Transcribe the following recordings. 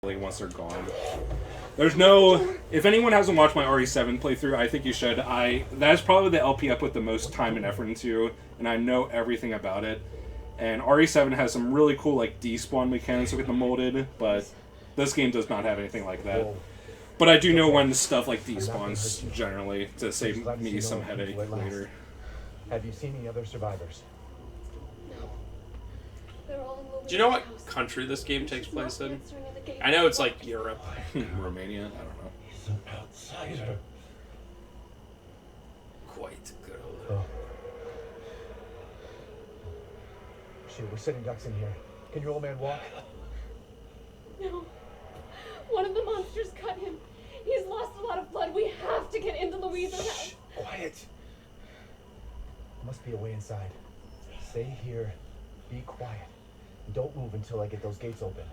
once they're gone. There's no... If anyone hasn't watched my RE7 playthrough, I think you should. That is probably the LP I put the most time and effort into, and I know everything about it. And RE7 has some really cool, like, despawn mechanics with the molded, but this game does not have anything like that. But I do know when stuff like despawns, generally, to save me some headache later. Have you seen any other survivors? Do you know what country this game takes place in? I know it's like Europe. Romania? I don't know. He's an outsider. Quite good. Oh. Shit, we're sitting ducks in here. Can your old man walk? No. One of the monsters cut him. He's lost a lot of blood. We have to get into Louisa's house. Quiet. There must be a way inside. Stay here. Be quiet. And don't move until I get those gates open.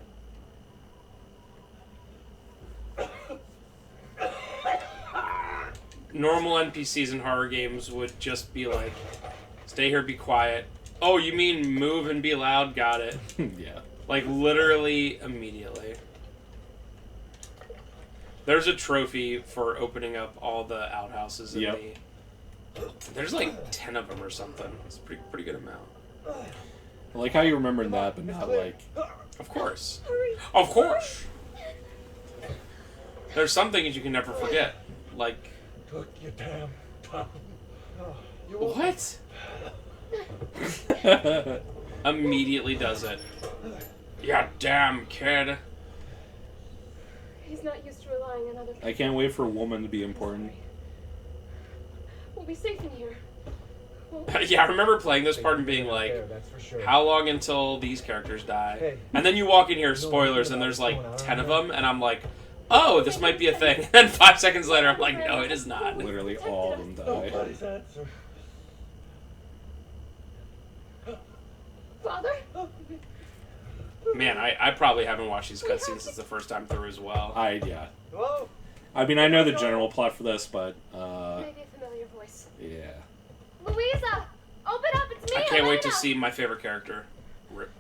Normal NPCs in horror games would just be like, stay here, be quiet. Oh, you mean move and be loud? Got it. Yeah. Like, literally, immediately. There's a trophy for opening up all the outhouses in the... There's like 10 of them or something. It's a pretty good amount. I like how you remember that, but not like... Of course. Of course! There's some things you can never forget. Like... Took your damn time. What? Immediately does it. Yeah, damn, kid. He's not used to relying on other people. I can't wait for a woman to be important. We'll be safe in here. Yeah, I remember playing this part and being like, how long until these characters die? Hey. And then you walk in here, spoilers, and there's like 10 of them, and I'm like, oh, this might be a thing. And then 5 seconds later, I'm like, no, it is not. Literally all of them die. Nobody's answer. Father? Man, I probably haven't watched these cutscenes since the first time through as well. Yeah. Whoa. I mean, I know the general plot for this, but, Maybe a familiar voice. yeah. Louisa! Open up, it's me, I can't wait to Elena! see my favorite character. Rip.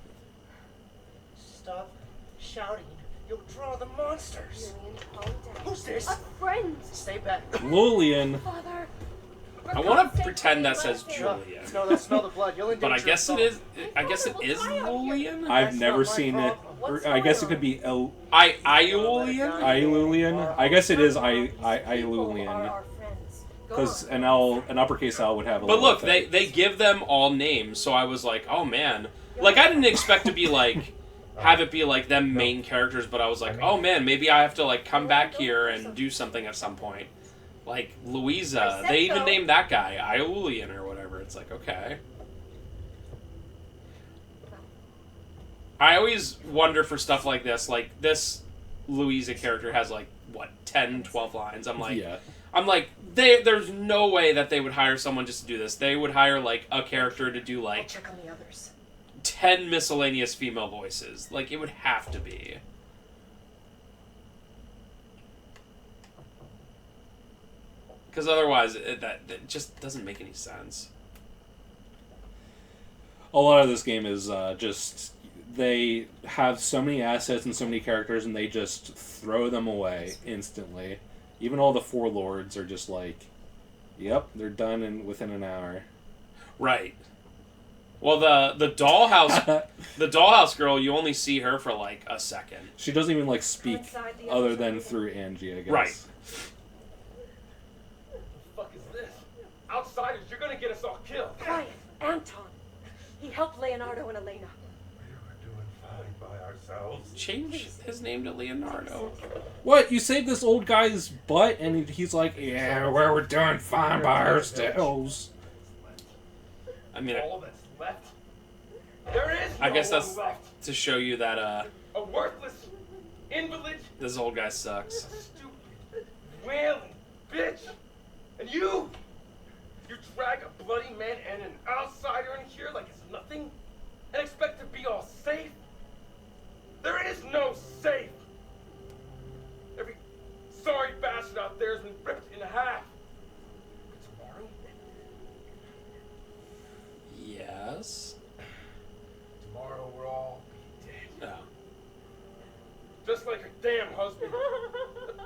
Stop shouting. You'll draw the monsters. Julian, calm down. Who's this? A friend! Stay back. Lillian. Father! I want to pretend that says Julian. No, let's smell the blood. You'll But I endanger guess it yourself. is. I guess it is Lillian. I've never seen it. I guess it could be Iulian. Iulian. I guess it is Iulian. Because an uppercase L would have a But little look, they give them all names, so I was like, oh man. Like, I didn't expect to be like, have it be like them main characters, but I was like, oh man, maybe I have to like come back here and do something at some point. Like, Louisa, they even named that guy, Iulian or whatever. It's like, okay. I always wonder for stuff like this Louisa character has like, what, 10, 12 lines. I'm like, Yeah. there's no way that they would hire someone just to do this. They would hire like a character to do I'll like check on the others. 10 miscellaneous female voices. Like, it would have to be. Because otherwise, that just doesn't make any sense. A lot of this game is just... They have so many assets and so many characters, and they just throw them away instantly. Even all the four lords are just like, yep, they're done within an hour. Right. Well, the dollhouse girl, you only see her for like a second. She doesn't even like speak other than through Angie, I guess. Right. What the fuck is this? Outsiders, you're gonna get us all killed. Quiet, Anton. He helped Leonardo and Elena. We were doing fine by ourselves. Change his name to Leonardo. What? You saved this old guy's butt, and he's like, yeah, we're doing fine by ourselves. I mean, All that's left. There is I guess no that's one left. to show you that A worthless invalid, this old guy sucks. stupid, wailing bitch. And you drag a bloody man and an outsider in here like it's nothing, and expect to be all safe. There is no safe. Every sorry bastard out there has been ripped in half. Tomorrow, Yes. tomorrow we'll all be dead. No. Just like your damn husband.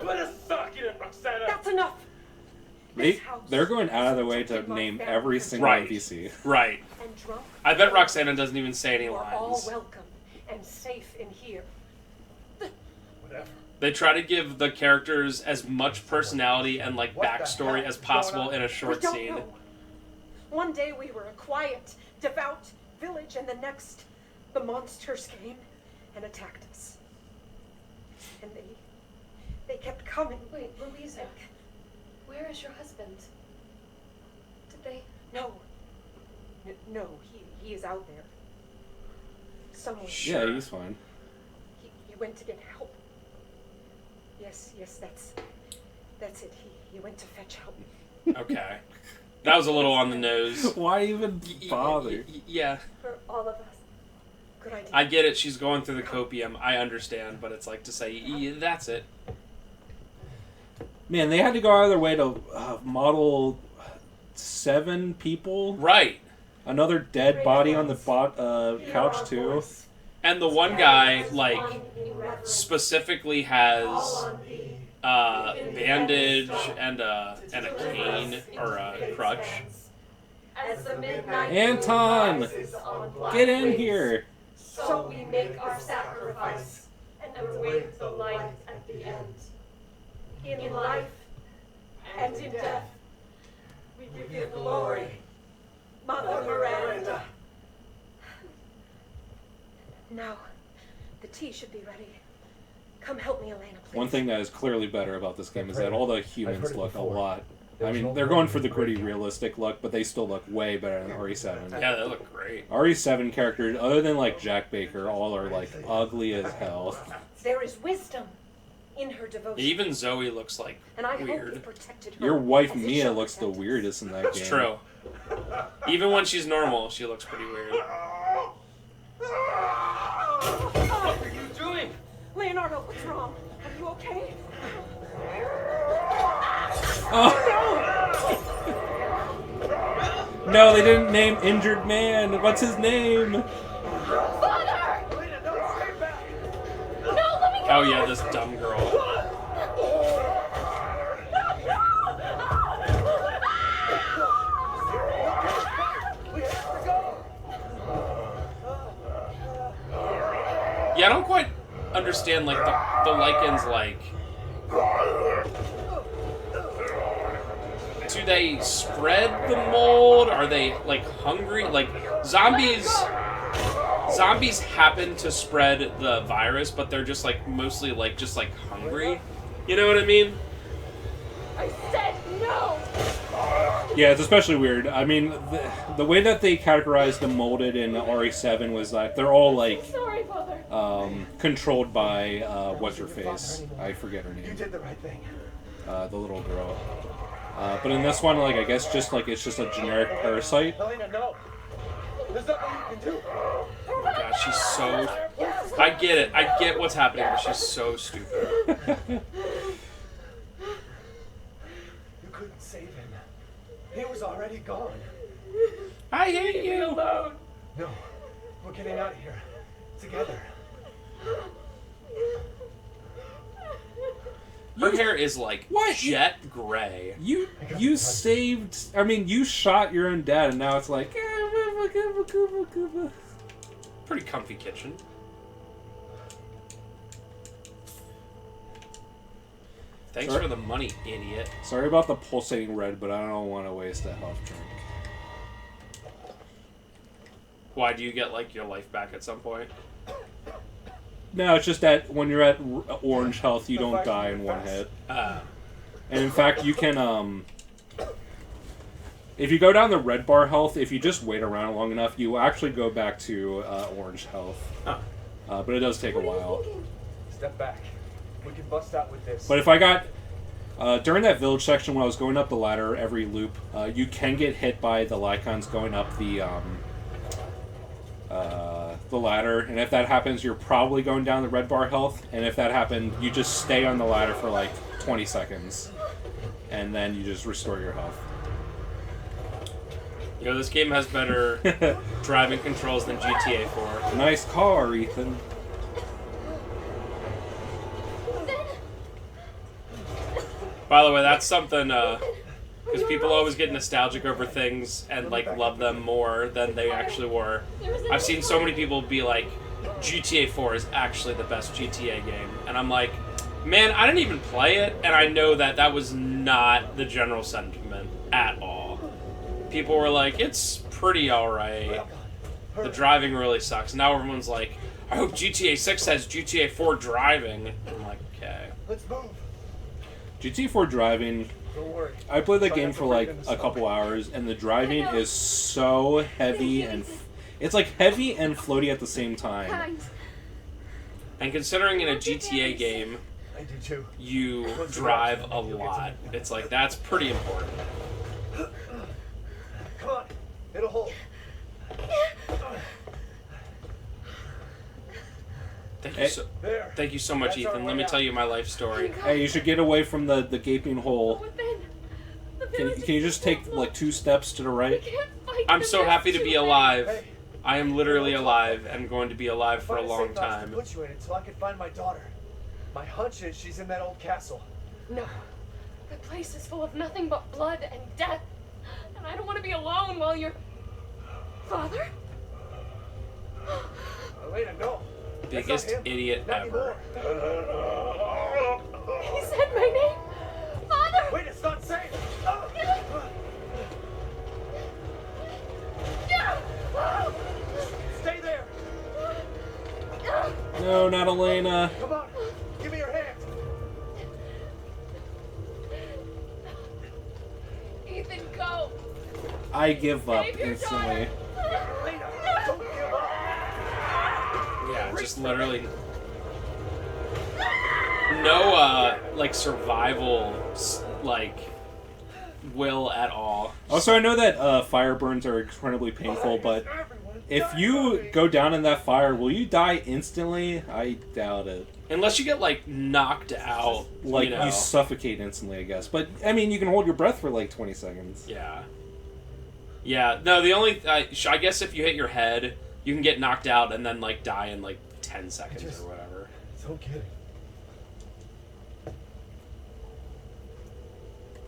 Put a sock in it, Roxana. That's enough. They're going out of their way to name every single Right. NPC. Right. And drunk. I bet Roxana doesn't even say any You are all lines. welcome and safe in here. Whatever. They try to give the characters as much personality and like What the backstory heck as is going possible on? in a We short don't scene. know. One day we were a quiet, devout village, and the next, the monsters came and attacked us. And they kept coming. Wait, Louisa, where is your husband? Did they? No. No, he is out there. Somewhere. Yeah, he's fine. He went to get help. Yes, that's it. He went to fetch help. Okay. That was a little on the nose. Why even bother? Yeah. For all of us. Good idea. I get it, she's going through the copium. I understand, but it's like to say, that's it. Man, they had to go out of their way to model 7 people. Right. Another dead body on the couch too. And the one guy, like, specifically has bandage and a cane or a crutch. As the midnight Anton, get in here. so we make our sacrifice and await the light at the end. In life and in death, we give you glory, Mother Miranda. Now, the tea should be ready. Come help me, Elena, please. One thing that is clearly better about this game is that all the humans I've heard it look a before. lot. I There's mean, no they're going for the point gritty, in realistic look, but they still look way better than RE7. Yeah, they look great. RE7 characters, other than like Jack Baker, all are like ugly as hell. There is wisdom in her devotion. Even Zoe looks like and I hope you weird. protected her. Your wife as it Mia showed looks the protect us. weirdest in that game. It's true. Even when she's normal, she looks pretty weird. What are you doing? Leonardo, what's wrong? Are you okay? No, they didn't name Injured Man. What's his name? Father! Elena, no, stay back. No, let me go! Oh yeah, this dumb girl. We have to go. Yeah, I don't quite understand like the lichens like. Do they spread the mold? Are they like hungry? Like zombies happen to spread the virus, but they're just like mostly like just like hungry. You know what I mean? I said no! Yeah, it's especially weird. I mean, the way that they categorized the molded in RE7 was like they're all like Sorry, Father. controlled by what's her face? I forget her You name. did the right thing. The little girl. But in this one, like I guess just like it's just a generic parasite. Elena, no. There's nothing you can do. Oh my god, she's so. I get it. I get what's happening, but she's so stupid. You couldn't save him. He was already gone. I hate you. No, we're getting out of here. Together. Her hair is like What? jet gray. You saved. I mean, you shot your own dad, and now it's like. Pretty comfy kitchen. Thanks Sorry. for the money, idiot. Sorry about the pulsating red, but I don't want to waste a health drink. Why do you get like your life back at some point? No, it's just that when you're at orange health, you don't die in one hit. And in fact, you can, if you go down the red bar health, if you just wait around long enough, you actually go back to orange health. Huh. But it does take a while. Step back. We can bust out with this. But if I got, during that village section when I was going up the ladder every loop, you can get hit by the Lycons going up the ladder, and if that happens, you're probably going down the red bar health, and if that happened, you just stay on the ladder for like 20 seconds, and then you just restore your health. You know, this game has better driving controls than GTA 4. Nice car, Ethan. By the way, that's something, because people always get nostalgic over things and, like, love them more than they actually were. I've seen so many people be like, GTA 4 is actually the best GTA game. And I'm like, man, I didn't even play it, and I know that that was not the general sentiment at all. People were like, it's pretty alright. The driving really sucks. Now everyone's like, I hope GTA 6 has GTA 4 driving. I'm like, okay. Let's move. GTA 4 driving, Don't worry. I played that Try game not to for break like into a couple something. hours, and the driving is so heavy and it's like heavy and floaty at the same time. Kind. And considering in a GTA game, I do too. you drive a lot, it's like, that's pretty important. Come on. It'll hold. Thank you so much, That's our Ethan. way Let me out. tell you my life story. Hey, you should get away from the gaping hole. But then, the Can village you just take is like 2 steps to the We right? can't fight I'm the so happy to be rest of alive. Hey. I am literally alive and going to be alive for a Find long safe house to time. put you in until I can find my daughter. My hunch is she's in that old castle. it. No. The place is full of nothing but blood and death. And I don't want to be alone while you're... Father? Elena, no. That's Biggest not him. idiot Not ever. anymore. He said my name. Father! Wait, it's not safe. Stay there. No, not Elena. Come on. Give me your hand. Ethan, go! I give up Save your instantly. daughter! Elena, don't give up. Yeah, just literally no like survival like will at all. Also, I know that fire burns are incredibly painful, but if you go down in that fire, will you die instantly? I doubt it. Unless you get like knocked out, Like, you know. you suffocate instantly, I guess. But, I mean, you can hold your breath for like 20 seconds. Yeah. Yeah. No, the only I guess if you hit your head, you can get knocked out and then like die in like 10 seconds or whatever. So kidding.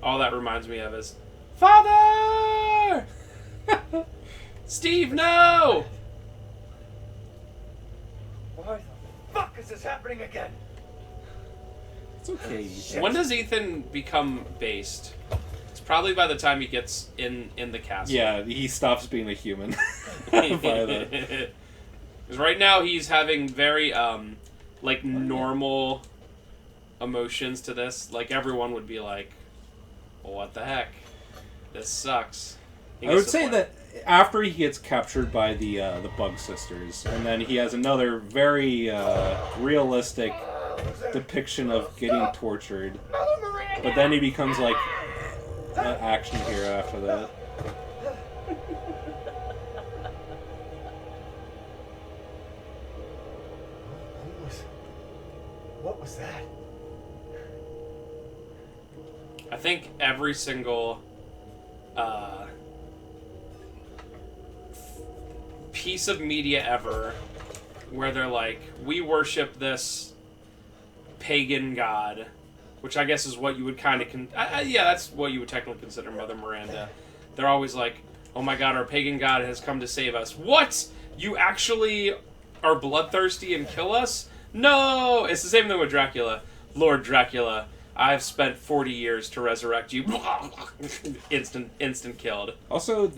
All that reminds me of is Father! Steve, no! Why the fuck is this happening again? It's okay. Shit. When does Ethan become based? It's probably by the time he gets in the castle. Yeah, he stops being a human. By then. Because right now he's having very like normal emotions to this. Like everyone would be like, well, "What the heck? This sucks." He I gets would to say point- that after he gets captured by the Bug Sisters, and then he has another very realistic depiction of getting tortured, but then he becomes like an action hero after that. What was that? I think every single piece of media ever where they're like, we worship this pagan god, which I guess is what you would kind of yeah, that's what you would technically consider Mother Miranda. They're always like, oh my god, our pagan god has come to save us. What? You actually are bloodthirsty and kill us? No! It's the same thing with Dracula. Lord Dracula, I've spent 40 years to resurrect you. Instant killed. Also,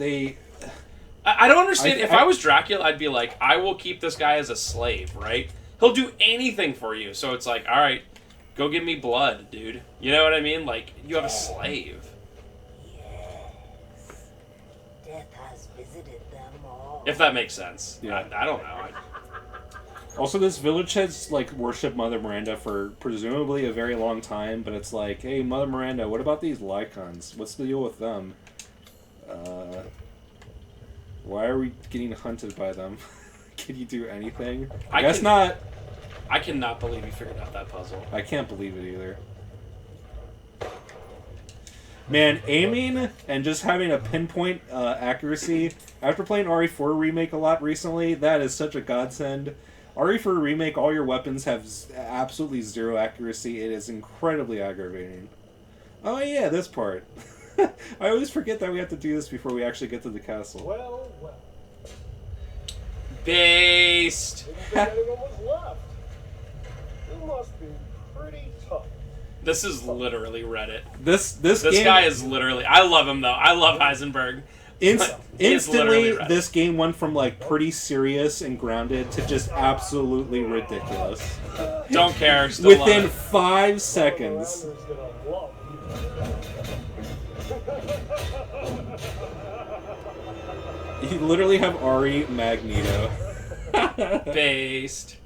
I don't understand. If I- I was Dracula, I'd be like, I will keep this guy as a slave, right? He'll do anything for you. So it's like, all right, go give me blood, dude. You know what I mean? Like, you have a slave. Yes. Death has visited them all. If that makes sense. Yeah. I don't know. also, this village has like worshipped Mother Miranda for presumably a very long time, but it's like, hey, Mother Miranda, what about these Lycons? What's the deal with them? Why are we getting hunted by them? Can you do anything? I guess not. I cannot believe you figured out that puzzle. I can't believe it either. Man, aiming and just having a pinpoint accuracy, after playing RE4 Remake a lot recently, that is such a godsend. RE4 Remake, all your weapons have absolutely zero accuracy. It is incredibly aggravating. Oh yeah, this part. I always forget that we have to do this before we actually get to the castle. Well, well. Based. Didn't think anyone was left. You must be pretty tough. This is literally Reddit. This This game, guy is literally. I love him though. I love Heisenberg. He is instantly literally Reddit. this game went from like pretty serious and grounded to just absolutely ridiculous. Don't care. Still Within love 5 seconds. Miranda's gonna love you. You literally have Ari Magneto. it. Based.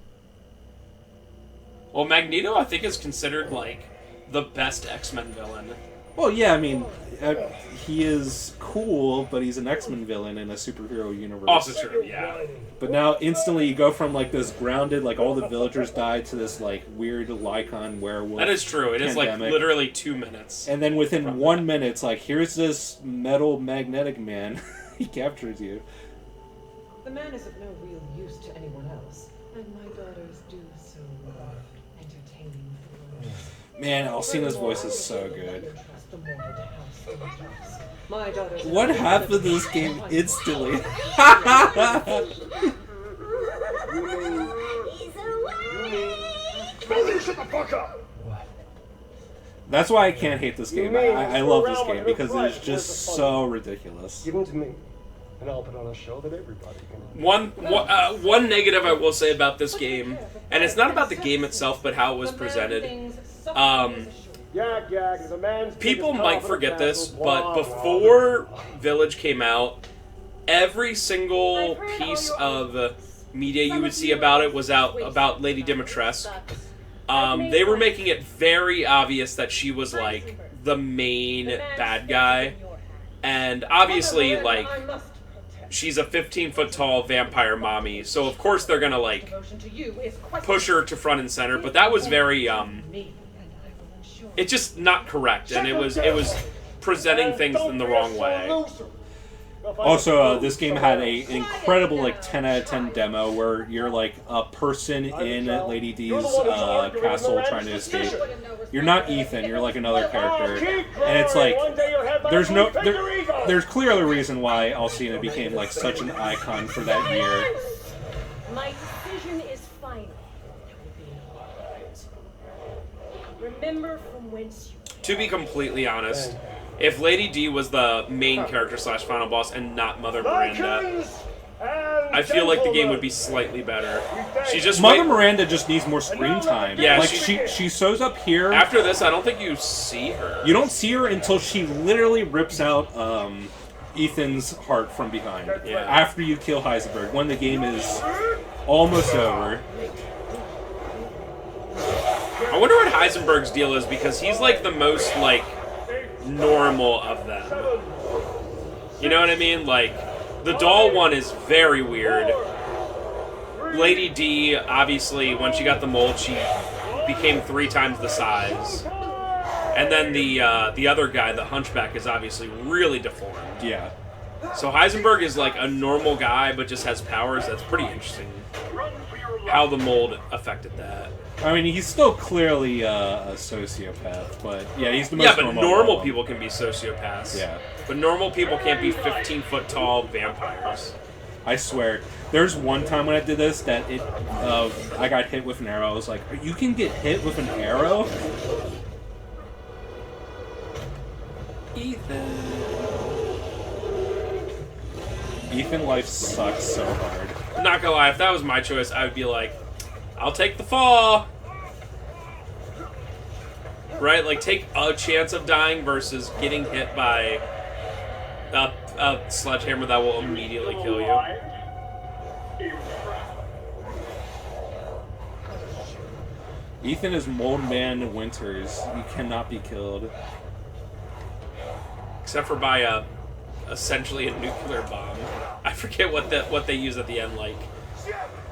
Well, Magneto, I think, is considered like the best X-Men villain. Well, yeah, I mean, he is cool, but he's an X-Men villain in a superhero universe. Also true, yeah. But now instantly you go from like this grounded, like all the villagers died, to this like weird Lycan werewolf. That is true. It is like pandemic. literally 2 minutes. And then within 1 minute, it's like, here's this metal magnetic man. He captures you. The man is of no real use to anyone else, and my daughters do so entertaining things. Man, Alcina's voice is so good. Trust the mortal to house the matters. My daughters. What happened to this game instantly? He's away. Spencer, shut the fuck up! What? That's why I can't hate this game. I love this game because it is just so ridiculous. Give them to me, and I'll put on a show that everybody can. One negative I will say about this game, and it's not about the game itself, but how it was presented. Yak, yak is a man's People biggest might confidence, forget this, blah, but blah, before blah. Village came out, every single piece of media you would see about it was out about Lady Dimitrescu. They were making it very obvious that she was like the main bad guy, and obviously like she's a 15-foot tall vampire mommy, so of course they're gonna like push her to front and center. But that was very it's just not correct, and it was presenting things in the wrong way. Also, this game had an incredible like 10 out of 10 demo where you're like a person in Lady D's castle trying to escape. You're not Ethan, you're like another character, and it's like there's clearly a reason why Alcina became like such an icon for that year. My decision is final. Remember from whence you To be completely honest, if Lady D was the main character / final boss and not Mother Miranda, I feel like the game would be slightly better. She just Mother Miranda just needs more screen time. Yeah, like she shows up here. After this, I don't think you see her. You don't see her until she literally rips out Ethan's heart from behind. Yeah. After you kill Heisenberg, when the game is almost over. I wonder what Heisenberg's deal is, because he's like the most like normal of them. You know what I mean? Like the doll one is very weird. Lady D, obviously, when she got the mold, she became 3 times the size. And then the other guy, the Hunchback, is obviously really deformed. Yeah. So Heisenberg is like a normal guy, but just has powers. That's pretty interesting. How the mold affected that. I mean, he's still clearly a sociopath, but yeah, he's the most Yeah, but normal. normal people can be sociopaths. Yeah. But normal people can't be 15-foot tall vampires. I swear. There's one time when I did this that I got hit with an arrow. I was like, you can get hit with an arrow? Ethan life sucks so hard. Not gonna lie, if that was my choice, I would be like, I'll take the fall. Right? Like, take a chance of dying versus getting hit by a sledgehammer that will immediately kill you. Ethan is Mold Man Winters. You cannot be killed. Except for by essentially a nuclear bomb. I forget what they use at the end, like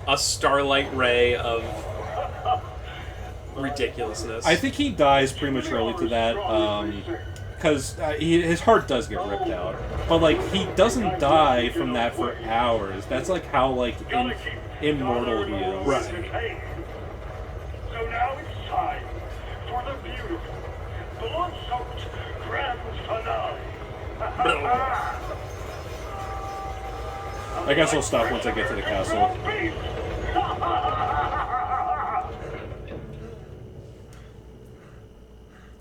a starlight ray of ridiculousness. I think he dies prematurely to that, because his heart does get ripped out. But like, he doesn't die from that for hours. That's like how like immortal he is. Right. So now it's time for the beautiful, blood-soaked, I guess I'll stop once I get to the castle.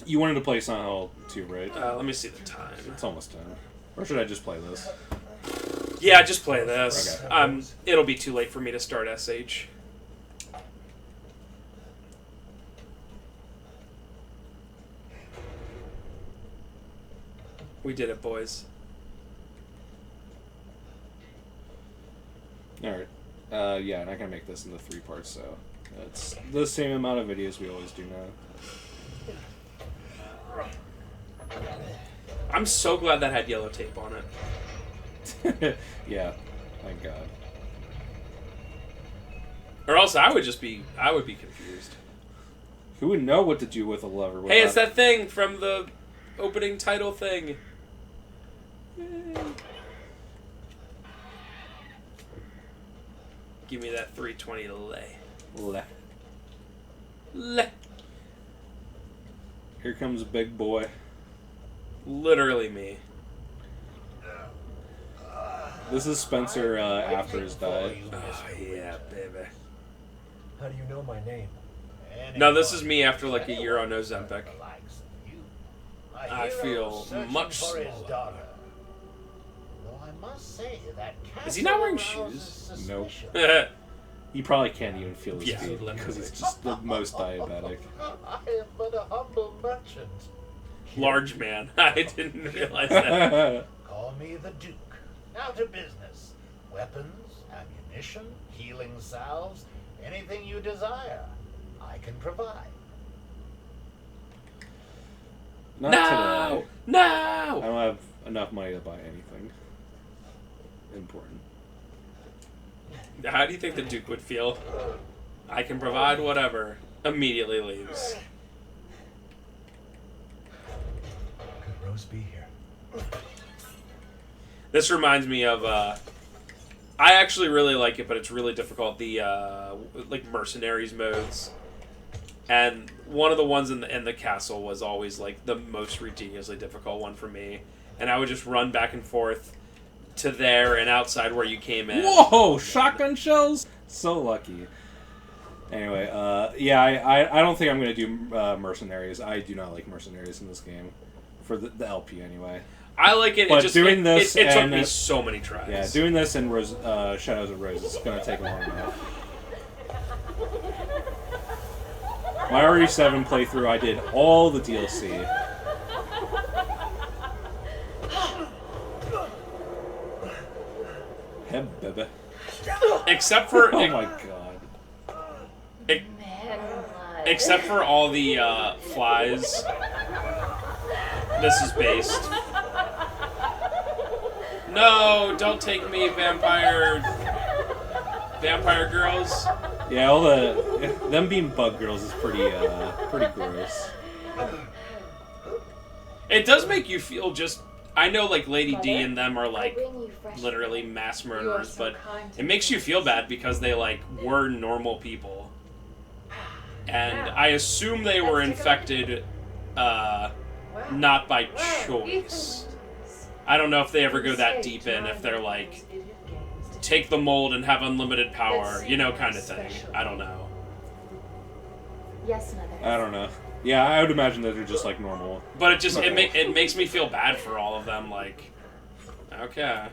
You wanted to play Silent Hill 2, right? Let me see the time. It's almost time. Or should I just play this? Yeah, just play this. Okay. It'll be too late for me to start SH. We did it, boys. Alright. Yeah, and I can make this into 3 parts, so it's the same amount of videos we always do now. I'm so glad that had yellow tape on it. Yeah, thank God. Or else I would be confused. Who would know what to do with a lever? Hey, it's that thing from the opening title thing. Give me that 320 lay. Le. Here comes a big boy. Literally me. This is Spencer after his dive. Oh, yeah, baby. How do you know my name? No, this is me after like a year on Ozempic. I feel much smaller. Though I must say that Is he not wearing shoes? Nope. He probably can't even feel his feet because he's just the most diabetic. I am but a humble merchant. Large man. I didn't realize that. Call me the Duke. Now to business. Weapons, ammunition, healing salves, anything you desire, I can provide. Not No! today. No! I don't have enough money to buy anything important. How do you think the Duke would feel? I can provide whatever. Immediately leaves. Could Rose be here? This reminds me of, I actually really like it, but it's really difficult. The, like, mercenaries modes. And one of the ones in the castle was always, like, the most ridiculously difficult one for me. And I would just run back and forth to there and outside where you came in. Whoa! Shotgun shells? So lucky. Anyway, yeah, I don't think I'm going to do mercenaries. I do not like mercenaries in this game. For the LP, anyway. I like it. But it just, doing this it took and me so many tries. Yeah, doing this in Shadows of Rose is going to take long enough. My RE7 playthrough, I did all the DLC. Hey, baby. Except for... Oh my god. Except for all the flies. This is based. No, don't take me, vampire girls. Yeah, all them being bug girls is pretty gross. It does make you feel just. I know, like Lady D and them are like literally mass murderers, but it makes you feel bad because they like were normal people, and I assume they were infected, not by choice. I don't know if they ever go that deep in, if they're like, take the mold and have unlimited power, you know, kind of thing. I don't know. Yes, Mother. I don't know. Yeah, I would imagine that they're just like normal. But it just, it makes me feel bad for all of them, like, okay.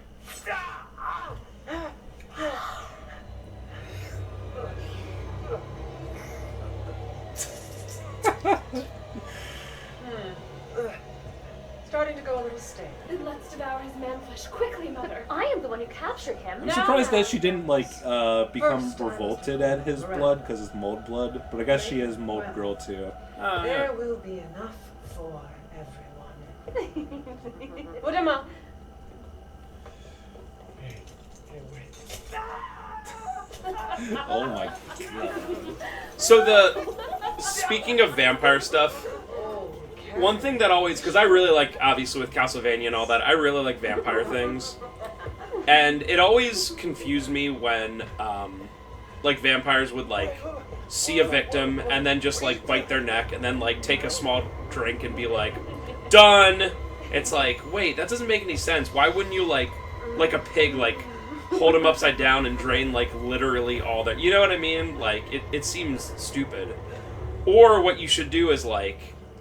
Starting to go a little stale. Then let's devour his man flesh quickly, Mother. I am the one who captured him. I'm surprised that she didn't like become First, revolted at his blood because it's mold blood, but I guess she is mold girl too. There will be enough for everyone. Put him up. Hey, wait. Oh my god. So speaking of vampire stuff, one thing that always, because I really like, obviously with Castlevania and all that, I really like vampire things. And it always confused me when, like, vampires would, like, see a victim and then just, like, bite their neck and then, like, take a small drink and be like, done! It's like, wait, that doesn't make any sense. Why wouldn't you, like a pig, like, hold him upside down and drain, like, literally all their... You know what I mean? Like, it seems stupid. Or what you should do is, like,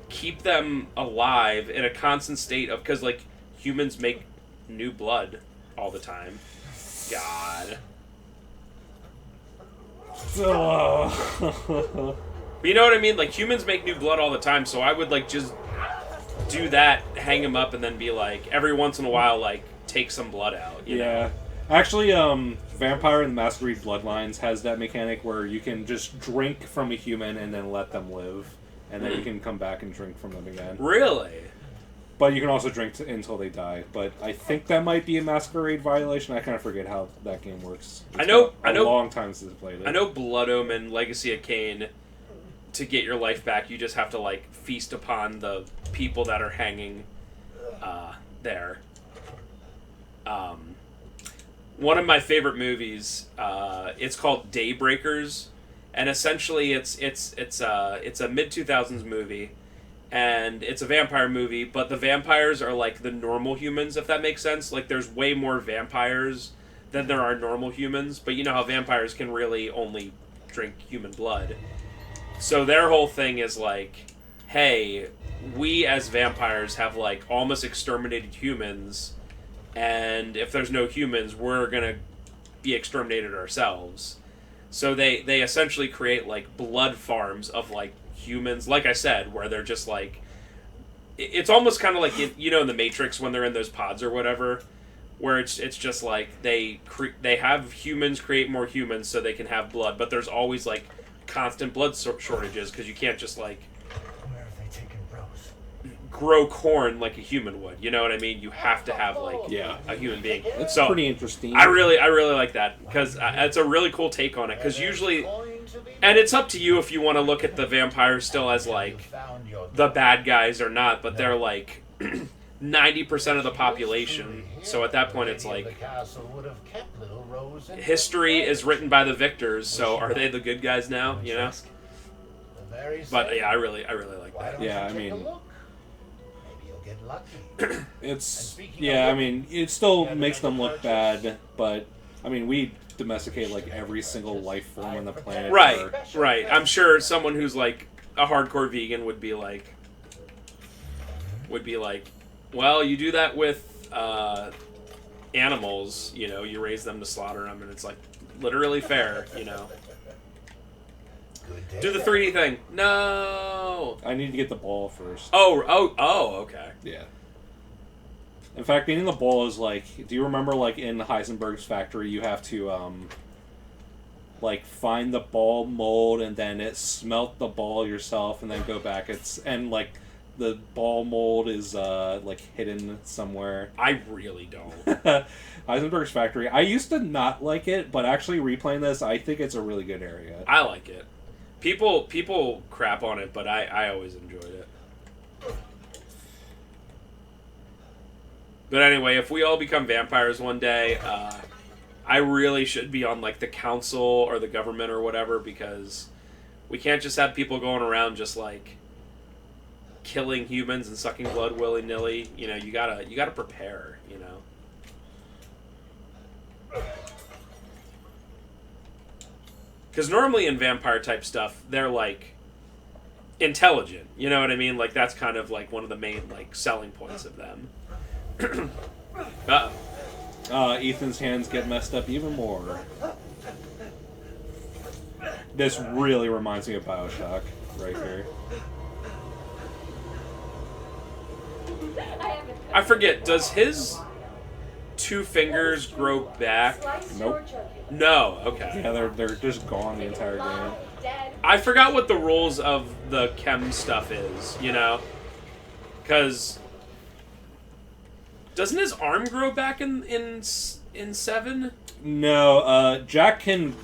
keep them alive in a constant state of... Because, like, humans make new blood all the time. God. But you know what I mean? Like, humans make new blood all the time, so I would, like, just do that, hang him up, and then be like, every once in a while, like, take some blood out, you know? Actually, Vampire and the Masquerade Bloodlines has that mechanic where you can just drink from a human and then let them live, and then you can come back and drink from them again. Really? But you can also drink until they die. But I think that might be a Masquerade violation. I kind of forget how that game works. It's I know. a long time since I played it. I know Blood Omen, Legacy of Kain, to get your life back, you just have to, like, feast upon the people that are hanging there. One of my favorite movies, it's called Daybreakers, and essentially it's a mid-2000s movie, and it's a vampire movie, but the vampires are like the normal humans, if that makes sense. Like, there's way more vampires than there are normal humans, but you know how vampires can really only drink human blood. So their whole thing is like, hey, we as vampires have, like, almost exterminated humans, and if there's no humans, we're gonna be exterminated ourselves. So they essentially create, like, blood farms of, like, humans, like I said, where they're just, like... It's almost kind of like, you know, in the Matrix, when they're in those pods or whatever, where it's just, like, they have humans create more humans so they can have blood, but there's always, like, constant blood shortages, because you can't just, like, Where have they taken Rose? grow corn like a human would. You know what I mean? You have to have, like, a human being. It's so pretty interesting. I really like that, because it's a really cool take on it, because usually... And it's up to you if you want to look at the vampires still as, like, the bad guys or not, but they're, like, 90% of the population. So at that point, it's like, history is written by the victors, so are they the good guys now, you know? But, yeah, I really like that. Yeah, I mean... Maybe you'll get lucky. It's... Yeah, I mean, it still makes them look bad, but, I mean, we domesticate, like, every single life form on the planet. Right. I'm sure someone who's, like, a hardcore vegan would be like, well, you do that with animals, you know, you raise them to slaughter them, and it's, like, literally fair, you know. Do the 3D thing. No! I need to get the ball first. Oh, okay. Yeah. In fact, getting the ball is like... Do you remember, like, in Heisenberg's factory, you have to, like, find the ball mold, and then smelt the ball yourself, and then go back. And, like, the ball mold is, like, hidden somewhere. I really don't. Heisenberg's factory. I used to not like it, but actually replaying this, I think it's a really good area. I like it. People crap on it, but I always enjoyed it. But anyway, if we all become vampires one day, I really should be on, like, the council or the government or whatever, because we can't just have people going around just, like, killing humans and sucking blood willy-nilly. You know, you gotta prepare, you know. Because normally in vampire-type stuff, they're, like, intelligent. You know what I mean? Like, that's kind of, like, one of the main, like, selling points of them. Uh-oh. Ethan's hands get messed up even more. This really reminds me of Bioshock, right here. I forget, does his 2 fingers grow back? Nope. No, okay. Yeah, they're just gone the entire game. I forgot what the rules of the chem stuff is, you know? Because... Doesn't his arm grow back in 7? No, Jack can,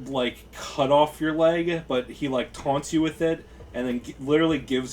like, cut off your leg, but he, like, taunts you with it, and then literally gives